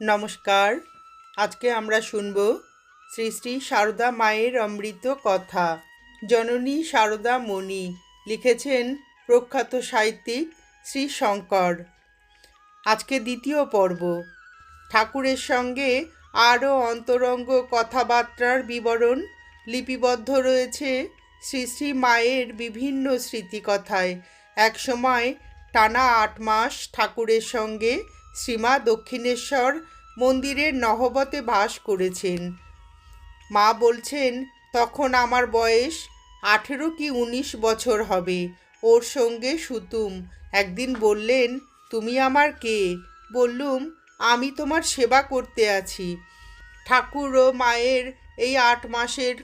নমস্কার। আজকে আমরা শুনব শ্রী শ্রী সারদা মায়ের অমৃত কথা। জননী সারদা মণি লিখেছেন প্রখ্যাত সাহিত্যিক শ্রী শঙ্কর। আজকে দ্বিতীয় পর্ব। ঠাকুরের সঙ্গে আরও অন্তরঙ্গ কথাবার্তার বিবরণ লিপিবদ্ধ রয়েছে শ্রী শ্রী মায়ের বিভিন্ন স্মৃতিকথায়। একসময় টানা ৮ মাস ঠাকুরের সঙ্গে শ্রীমা দক্ষিণেশ্বর মন্দিরের নহবতে বাস করেছেন। মা বলছেন, তখন আমার বয়স 18 কি 19 বছর হবে। ওর সঙ্গে সুতুম একদিন বললেন, তুমি আমার কে? বললুম, আমি তোমার সেবা করতে আছি। ঠাকুর ও মায়ের এই 8 মাসের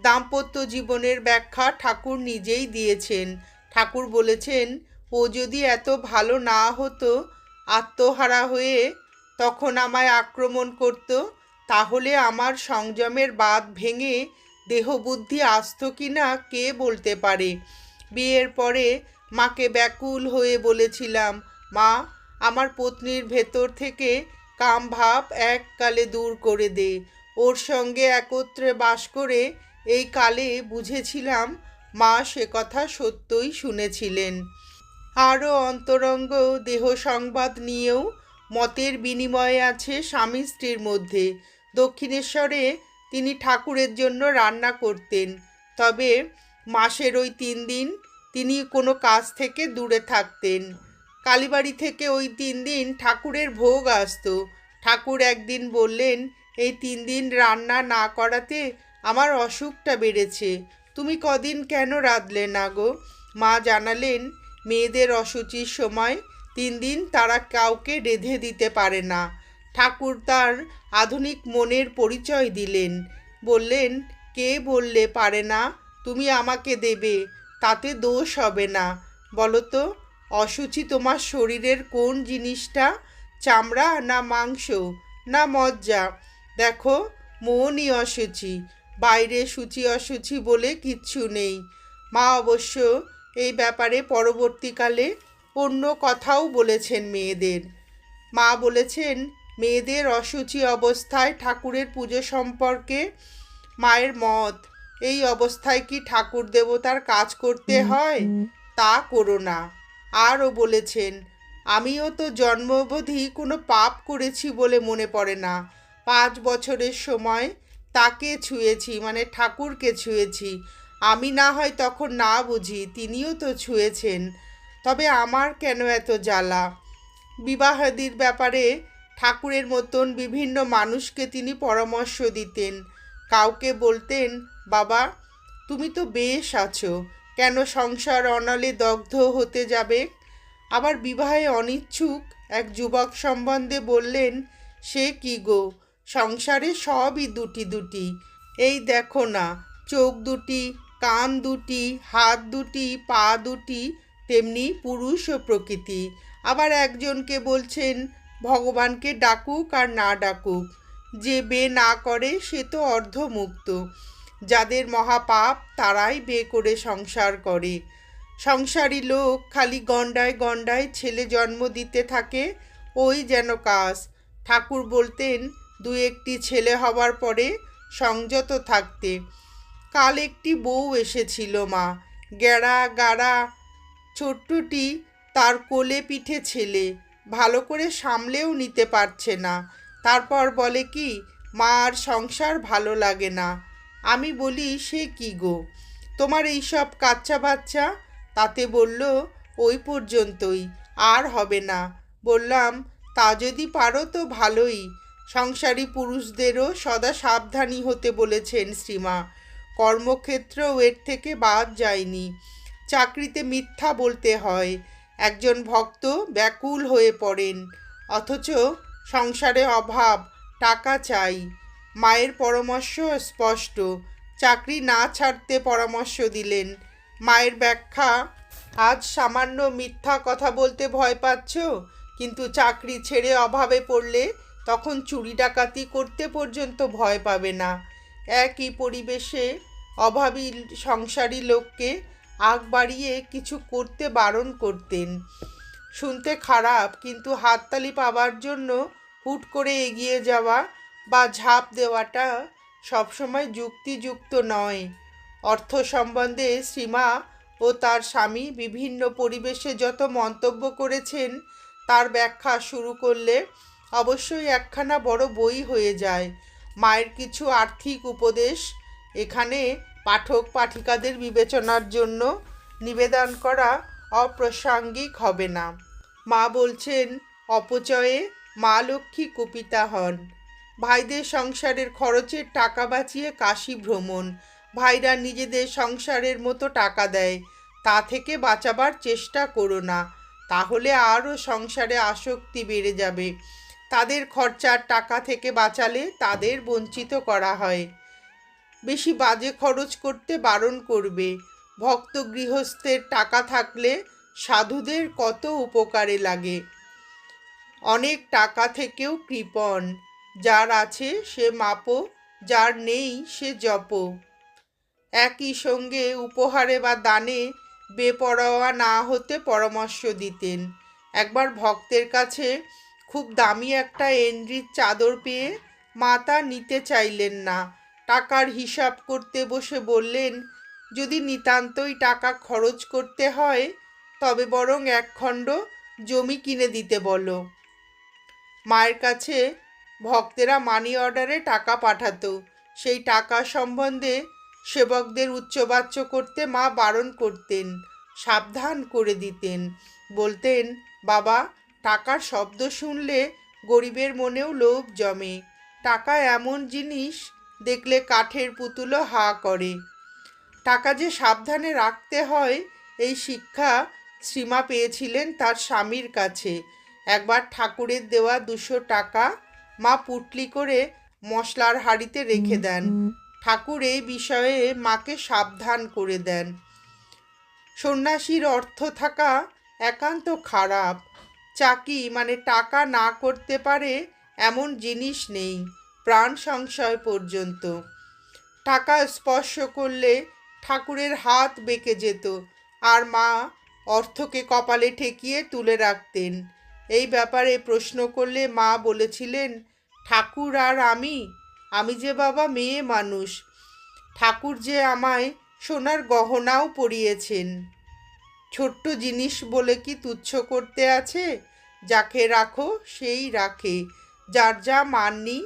দাম্পত্য জীবনের ব্যাখ্যা ঠাকুর নিজেই দিয়েছেন। ঠাকুর বলেছেন, ও যদি এত ভালো না হতো, আত্মহারা হয়ে তখন আমায় আক্রমণ করত, তাহলে আমার সংযমের বাঁধ ভেঙে দেহবুদ্ধি আসত কি না কে বলতে পারে। বিয়ের পরে মাকে ব্যাকুল হয়ে বলেছিলাম, মা, আমার পত্নীর ভেতর থেকে কাম ভাব এককালে দূর করে দে। ওর সঙ্গে একত্রে বাস করে এই কালে বুঝেছিলাম মা সে কথা সত্যই শুনেছিলেন। আরও অন্তরঙ্গ দেহ সংবাদ নিয়েও মতের বিনিময়ে আছে স্বামী স্ত্রীর মধ্যে। দক্ষিণেশ্বরে তিনি ঠাকুরের জন্য রান্না করতেন, তবে মাসের ওই 3 দিন তিনি কোনো কাজ থেকে দূরে থাকতেন। কালীবাড়ি থেকে ওই 3 দিন ঠাকুরের ভোগ আসতো। ঠাকুর একদিন বললেন, এই 3 দিন রান্না না করাতে আমার অসুখটা বেড়েছে, তুমি কদিন কেন রাঁধলে না গো? মা জানালেন, মেয়েদের অশুচির সময় 3 দিন তারা কাউকে রেঁধে দিতে পারে না। ঠাকুর তার আধুনিক মনের পরিচয় দিলেন, বললেন, কে বললে পারে না? তুমি আমাকে দেবে, তাতে দোষ হবে না। বলো তো, অশুচি তোমার শরীরের কোন জিনিসটা? চামড়া না মাংস না মজ্জা? দেখো, মনই অশুচি, বাইরে সূচি অশুচি বলে কিচ্ছু নেই। মা অবশ্য এই ব্যাপারে পরবর্তীকালে অন্য কথাও বলেছেন মেয়েদের। মা বলেছেন, মেয়েদের অশুচি অবস্থায় ঠাকুরের পুজো সম্পর্কে মায়ের মত, এই অবস্থায় কি ঠাকুর দেবতার কাজ করতে হয়? তা করো না। আরও বলেছেন, আমিও তো জন্মাবধি কোনো পাপ করেছি বলে মনে পড়ে না। 5 বছরের সময় তাকে ছুঁয়েছি, মানে ঠাকুরকে ছুঁয়েছি। আমি না হয় তখন না বুঝি, তিনিও তো ছুঁয়েছেন, তবে আমার কেন এত জ্বালা? বিবাহাদির ব্যাপারে ঠাকুরের মতন বিভিন্ন মানুষকে তিনি পরামর্শ দিতেন। কাউকে বলতেন, বাবা, তুমি তো বেশ আছো, কেন সংসার অনালে দগ্ধ হতে যাবে? আবার বিবাহে অনিচ্ছুক এক যুবক সম্বন্ধে বললেন, সে কি গো, সংসারে সবই দুটি দুটি। এই দেখো না, চোখ দুটি, কান দুটি, হাত দুটি, পা দুটি, তেমনি পুরুষ ও প্রকৃতি। আবার একজনকে বলছেন, ভগবানকে ডাকুক আর না ডাকুক, যে বে না করে সে তো অর্ধমুক্ত। যাদের মহাপাপ তারাই বে করে সংসার করে। সংসারী লোক খালি গণ্ডায় গণ্ডায় ছেলে জন্ম দিতে থাকে, ওই যেন কাজ। ঠাকুর বলতেন, 2-1টি ছেলে হবার পরে সংযত থাকতে। কাল একটি বউ এসেছিল মা, গেড়া গাড়া ছোট্টটি, তার কোলে পিঠে ছেলে, ভালো করে সামলেও নিতে পারছে না। তারপর বলে কি, মা আর সংসার ভালো লাগে না। আমি বলি, সে কি গো, তোমার এইসব কাচ্চা বাচ্চা? তাতে বলল, ওই পর্যন্তই, আর হবে না। বললাম, তা যদি পারো তো ভালোই। সংসারী পুরুষদেরও সদা সাবধানী হতে বলেছেন শ্রীমা। কর্মক্ষেত্রেও এর থেকে বাদ যায়নি। চাকরিতে মিথ্যা বলতে হয়। একজন ভক্ত ব্যাকুল হয়ে পড়েন, অথচ সংসারে অভাব, টাকা চাই। মায়ের পরামর্শ স্পষ্ট, চাকরি না ছাড়তে পরামর্শ দিলেন। মায়ের ব্যাখ্যা, আজ সামান্য মিথ্যা কথা বলতে ভয় পাচ্ছ, কিন্তু চাকরি ছেড়ে অভাবে পড়লে তখন চুরি ডাকাতি করতে পর্যন্ত ভয় পাবে না। একই পরিবেশে অভাবী সংসারী লোককে আগ বাড়িয়ে কিছু করতে বারণ করতেন। শুনতে খারাপ, কিন্তু হাততালি পাবার জন্য হুট করে এগিয়ে যাওয়া বা ঝাঁপ দেওয়াটা সবসময় যুক্তিযুক্ত নয়। অর্থ সম্বন্ধে শ্রীমা ও তার স্বামী বিভিন্ন পরিবেশে যত মন্তব্য করেছেন তার ব্যাখ্যা শুরু করলে অবশ্যই একখানা বড় বই হয়ে যায়। মায়ের কিছু আর্থিক উপদেশ এখানে পাঠক পাঠিকাদের বিবেচনার জন্য নিবেদন করা অপ্রাসঙ্গিক হবে না। মা বলছেন, অপচয়ে মা লক্ষ্মী কুপিতা হন। ভাইদের সংসারের খরচের টাকা বাঁচিয়ে কাশী ভ্রমণ। ভাইরা নিজেদের সংসারের মতো টাকা দেয়, তা থেকে বাঁচাবার চেষ্টা করো না, তাহলে আরও সংসারে আসক্তি বেড়ে যাবে। তাদের খরচার টাকা থেকে বাঁচালে তাদের বঞ্চিত করা হয়। বেশি বাজে খরচ করতে বারণ করবে। ভক্ত গৃহস্থের টাকা থাকলে সাধুদের কত উপকারে লাগে। অনেক টাকা থেকেও কৃপণ। যার আছে সে মাপো, যার নেই সে জপো। একই সঙ্গে উপহারে বা দানে বেপরোয়া না হতে পরামর্শ দিতেন। একবার ভক্তের কাছে খুব দামি একটা এন্ড্রির চাদর পেয়ে মা তা নিতে চাইলেন না। টাকার হিসাব করতে বসে বললেন, যদি নিতান্তই টাকা খরচ করতে হয় তবে বরং একখণ্ড জমি কিনে দিতে বলো। মায়ের কাছে ভক্তেরা মানি অর্ডারে টাকা পাঠাতো। সেই টাকা সম্বন্ধে সেবকদের উচ্চবাচ্য করতে মা বারণ করতেন, সাবধান করে দিতেন। বলতেন, বাবা, টাকার শব্দ শুনলে গরিবের মনেও লোভ জমে। টাকা এমন জিনিস, দেখলে কাঠের পুতুলও হা করে। টাকা যে সাবধানে রাখতে হয় এই শিক্ষা শ্রীমা পেয়েছিলেন তার স্বামীর কাছে। একবার ঠাকুরের দেওয়া 200 টাকা মা পুটলি করে মশলার হাঁড়িতে রেখে দেন। ঠাকুর এই বিষয়ে মাকে সাবধান করে দেন। সন্ন্যাসীর অর্থ থাকা একান্ত খারাপ। চাকি মানে টাকা না করতে পারে এমন জিনিস নেই, প্রাণ সংশয় পর্যন্ত। টাকা স্পর্শ করলে ঠাকুরের হাত বেঁকে যেত, আর মা অর্থকে কপালে ঠেকিয়ে তুলে রাখতেন। এই ব্যাপারে প্রশ্ন করলে মা বলেছিলেন, ঠাকুর আর আমি যে বাবা মেয়ে মানুষ, ঠাকুর যে আমায় সোনার গহনাও পরিয়েছেন। ছোট্ট জিনিস বলে কি তুচ্ছ করতে আছে? যাকে রাখো সেই রাখে, যার যা মাননি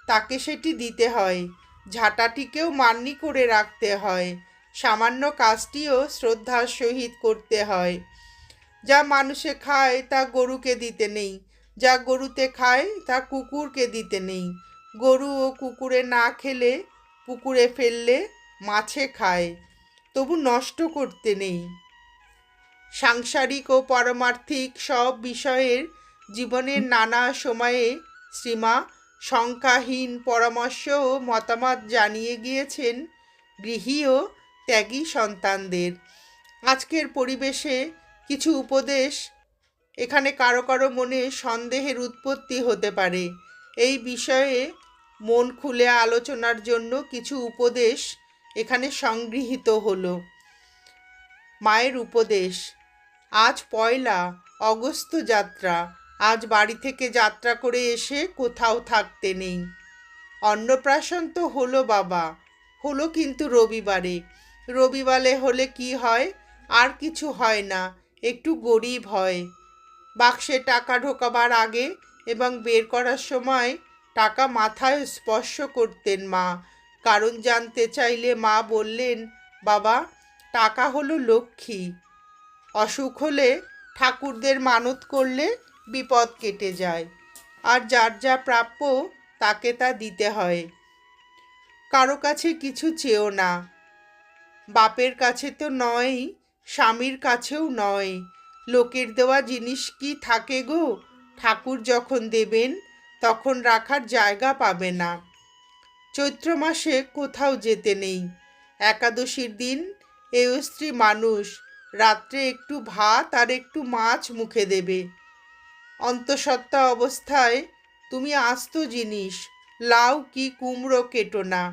তাকে সেটি দিতে হয়। ঝাঁটাটিকেও মান্যি করে রাখতে হয়, সামান্য কাজটিও শ্রদ্ধার সহিত করতে হয়। যা মানুষে খায় তা গরুকে দিতে নেই, যা গরুতে খায় তা কুকুরকে দিতে নেই। গরু ও কুকুরে না খেলে পুকুরে ফেললে মাছে খায়, তবু নষ্ট করতে নেই। সাংসারিক ও পারমার্থিক সব বিষয়ের জীবনের নানা সময়ে শ্রীমা সংখ্যাহীন পরামর্শ ও মতামত জানিয়ে গিয়েছেন গৃহী ও ত্যাগী সন্তানদের। আজকের পরিবেশে কিছু উপদেশ এখানে কারো কারো মনে সন্দেহের উৎপত্তি হতে পারে। এই বিষয়ে মন খুলে আলোচনার জন্য কিছু উপদেশ এখানে সংগৃহীত হলো। মায়ের উপদেশ। আজ 1 অগস্ত যাত্রা। আজ বাড়ি থেকে যাত্রা করে এসে কোথাও থাকতে নেই। অন্নপ্রাশন তো হলো বাবা, হলো কিন্তু রবিবারে। রবিবারে হলে কি হয়? আর কিছু হয় না, একটু গরিব হয়। বাক্সে টাকা ঢোকাবার আগে এবং বের করার সময় টাকা মাথায় স্পর্শ করতেন মা। কারণ জানতে চাইলে মা বললেন, বাবা, টাকা হলো লক্ষ্মী। অসুখ হলে ঠাকুরদের মানত করলে বিপদ কেটে যায়, আর যার যা প্রাপ্য তাকে তা দিতে হয়। কারো কাছে কিছু চেও না, বাপের কাছে তো নয়, স্বামীর কাছেও নয়। লোকের দেওয়া জিনিস কি থাকে গো? ঠাকুর যখন দেবেন তখন রাখার জায়গা পাবে না। চৈত্র মাসে কোথাও যেতে নেই। একাদশীর দিন এই স্ত্রী মানুষ রাত্রে একটু ভাত আর একটু মাছ মুখে দেবে। অন্তঃসত্ত্বা অবস্থায় তুমি আস্ত জিনিস, লাউ কি কুমড়ো কেটো না।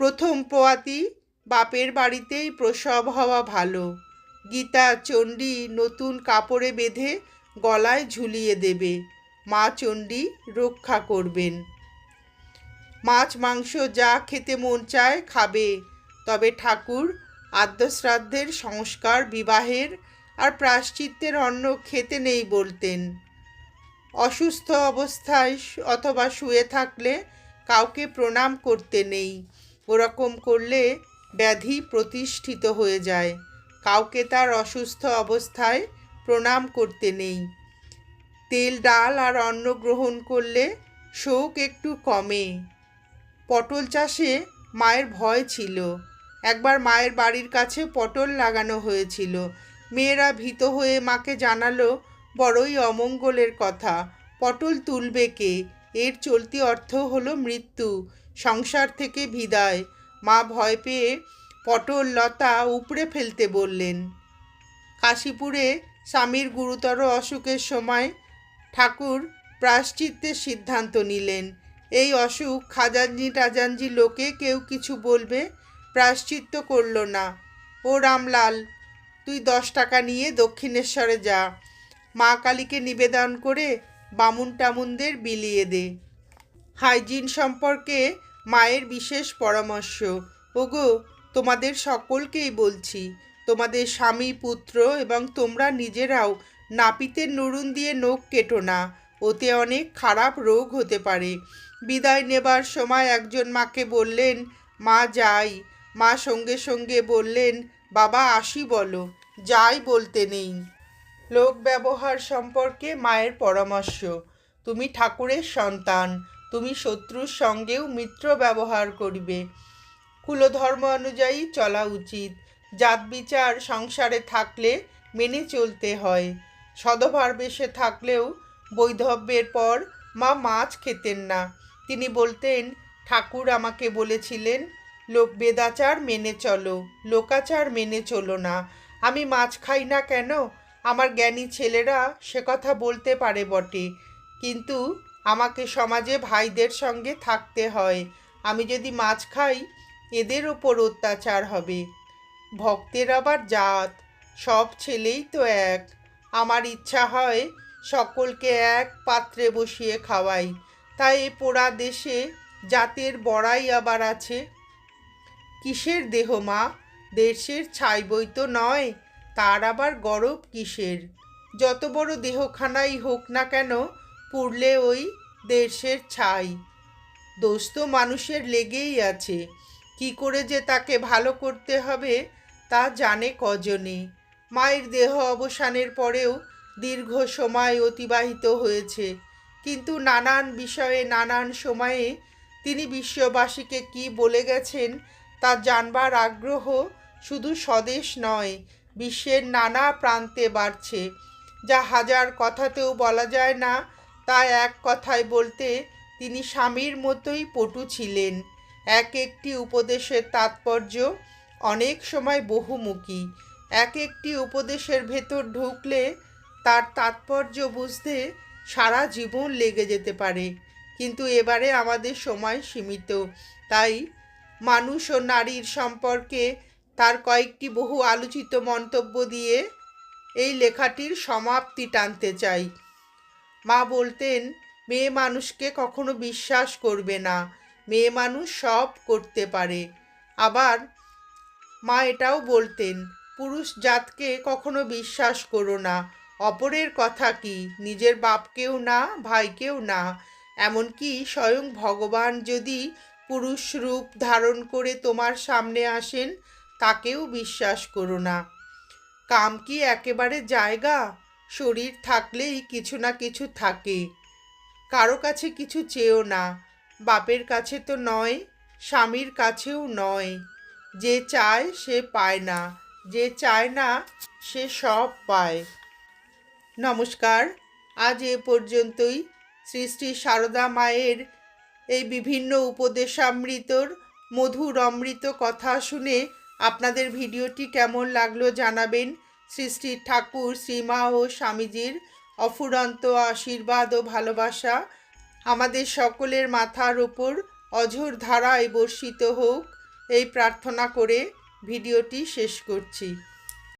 প্রথম পোয়াতি বাপের বাড়িতেই প্রসব হওয়া ভালো। গীতা চণ্ডী নতুন কাপড়ে বেঁধে গলায় ঝুলিয়ে দেবে। মা চণ্ডী রক্ষা করবেন। মাছ মাংস যা খেতে মন চায় খাবে, তবে ঠাকুর আদ্যশ্রাদ্ধের সংস্কার, বিবাহের আর প্রায়শ্চিত্তের অন্ন খেতে নেই বলতেন। অসুস্থ অবস্থায় অথবা শুয়ে থাকলে কাউকে প্রণাম করতে নেই, ওরকম করলে ব্যাধি প্রতিষ্ঠিত হয়ে যায়। কাউকে তার অসুস্থ অবস্থায় প্রণাম করতে নেই। তেল ডাল আর অন্ন গ্রহণ করলে শোক একটু কমে। পটল চাষে মায়ের ভয় ছিল। একবার মায়ের বাড়ির কাছে পটল লাগানো হয়েছিল। মেয়েরা ভীত হয়ে মাকে জানালো বড়ই অমঙ্গলের কথা, পটল তুলবে কে? এর চলতি অর্থ হলো মৃত্যু, সংসার থেকে বিদায়। মা ভয় পেয়ে পটল লতা উপড়ে ফেলতে বললেন। কাশীপুরে স্বামীর গুরুতর অসুখের সময় ঠাকুর প্রায়শ্চিত্তের সিদ্ধান্ত নিলেন। এই অসুখ খাজাঞ্জি টাজাঞ্জি লোকে কেউ কিছু বলবে, প্রায়শ্চিত্ত করল না। ও রামলাল, তুই 10 টাকা নিয়ে দক্ষিণেশ্বরে যা, মা কালীকে নিবেদন করে বামুন টামুনদের বিলিয়ে দে। হাইজিন সম্পর্কে মায়ের বিশেষ পরামর্শ। ওগো, তোমাদের সকলকেই বলছি, তোমাদের স্বামী পুত্র এবং তোমরা নিজেরাও নাপিতের নুরুন দিয়ে নখ কেটো না, ওতে অনেক খারাপ রোগ হতে পারে। বিদায় নেবার সময় একজন মাকে বললেন, মা যাই। মা সঙ্গে সঙ্গে বললেন, বাবা আসি বলো, যাই বলতে নেই। লোক ব্যবহার সম্পর্কে মায়ের পরামর্শ। তুমি ঠাকুরের সন্তান, তুমি শত্রুর সঙ্গেও মিত্র ব্যবহার করিবে। কুলধর্ম অনুযায়ী চলা উচিত। জাত বিচার সংসারে থাকলে মেনে চলতে হয়। সধবার বেশে থাকলেও বৈধব্যের পর মা মাছ খেতেন না। তিনি বলতেন, ঠাকুর আমাকে বলেছিলেন বেদাচার মেনে চলো, লোকাচার মেনে চলো না। আমি মাছ খাই না কেন? আমার জ্ঞানী ছেলেরা সে কথা বলতে পারে বটে, কিন্তু আমাকে সমাজে ভাইদের সঙ্গে থাকতে হয়। আমি যদি মাছ খাই এদের ওপর অত্যাচার হবে। ভক্তের আবার জাত, সব ছেলেই তো এক। আমার ইচ্ছা হয় সকলকে এক পাত্রে বসিয়ে খাওয়াই। তাই এ পোড়া দেশে জাতের বড়াই আবার আছে। কিসের দেহ মা? দেশের ছাই বই তো নয়, তার আবার গরব কিসের? যত বড় দেহখানাই হোক না কেন, পুড়লে ওই দেশের ছাই। দোষ তো মানুষের লেগেই আছে, কি করে যে তাকে ভালো করতে হবে তা জানে কজনে। মায়ের দেহ অবসানের পরেও দীর্ঘ সময় অতিবাহিত হয়েছে, কিন্তু নানান বিষয়ে নানান সময়ে তিনি বিশ্ববাসীকে কি বলে গেছেন তা জানবার আগ্রহ শুধু স্বদেশ নয়, বিশ্বের নানা প্রান্তে বাড়ছে। যা হাজার কথাতেও বলা যায় না, তা এক কথায় বলতে তিনি স্বামীর মতোই পটু ছিলেন। এক একটি উপদেশের তাৎপর্য অনেক সময় বহুমুখী। এক একটি উপদেশের ভেতর ঢুকলে তার তাৎপর্য বুঝতে সারা জীবন লেগে যেতে পারে। কিন্তু এবারে আমাদের সময় সীমিত, তাই মানুষ ও নারীর সম্পর্কে তার কয়েকটি বহু আলোচিত মন্তব্য দিয়ে এই লেখাটির সমাপ্তি টানতে চাই। মা বলতেন, মেয়ে মানুষকে কখনো বিশ্বাস করবে না, মেয়ে মানুষ সব করতে পারে। আবার মা এটাও বলতেন, পুরুষ জাতকে কখনো বিশ্বাস করো না, অপরের কথা কি, নিজের বাপকেও না, ভাইকেও না, এমনকি স্বয়ং ভগবান যদি পুরুষ রূপ ধারণ করে তোমার সামনে আসেন তাকেও বিশ্বাস করো না। কাম কি একেবারে জায়গা? শরীর থাকলেই কিছু না কিছু থাকে। কারো কাছে কিছু চেয়েও না, বাপের কাছে তো নয়, স্বামীর কাছেও নয়। যে চায় সে পায় না, যে চায় না সে সব পায়। নমস্কার, আজ এ পর্যন্তই। শ্রী শ্রী সারদা মায়ের এই বিভিন্ন উপদেশামৃতর মধুর অমৃত কথা শুনে আপনাদের ভিডিওটি কেমন লাগলো জানাবেন। শ্রী শ্রী ঠাকুর, শ্রীমা ও স্বামীজির অফুরন্ত আশীর্বাদ ও ভালোবাসা আমাদের সকলের মাথার ওপর অঝোর ধারায় বর্ষিত হোক, এই প্রার্থনা করে ভিডিওটি শেষ করছি।